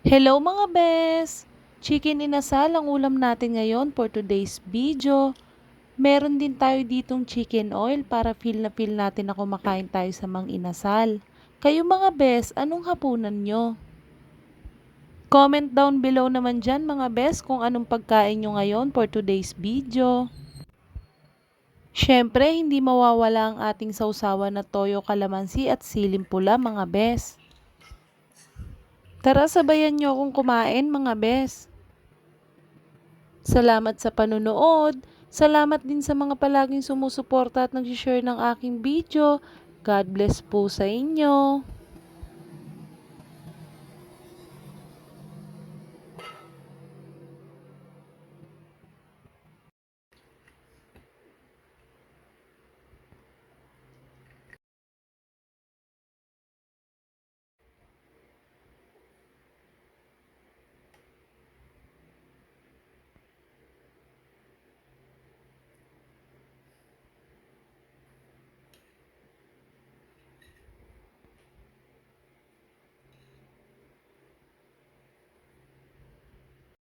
Hello mga bes! Chicken inasal ang ulam natin ngayon for today's video. Meron din tayo ditong chicken oil para feel na feel natin na kumakain tayo sa mang inasal. Kayo mga bes, anong hapunan nyo? Comment down below naman dyan mga bes kung anong pagkain nyo ngayon for today's video. Syempre, hindi mawawala ang ating sausawan na toyo kalamansi at siling pula mga bes. Tara sabayan nyo akong kumain mga bes. Salamat sa panunood. Salamat din sa mga palaging sumusuporta at nag-share ng aking video. God bless po sa inyo.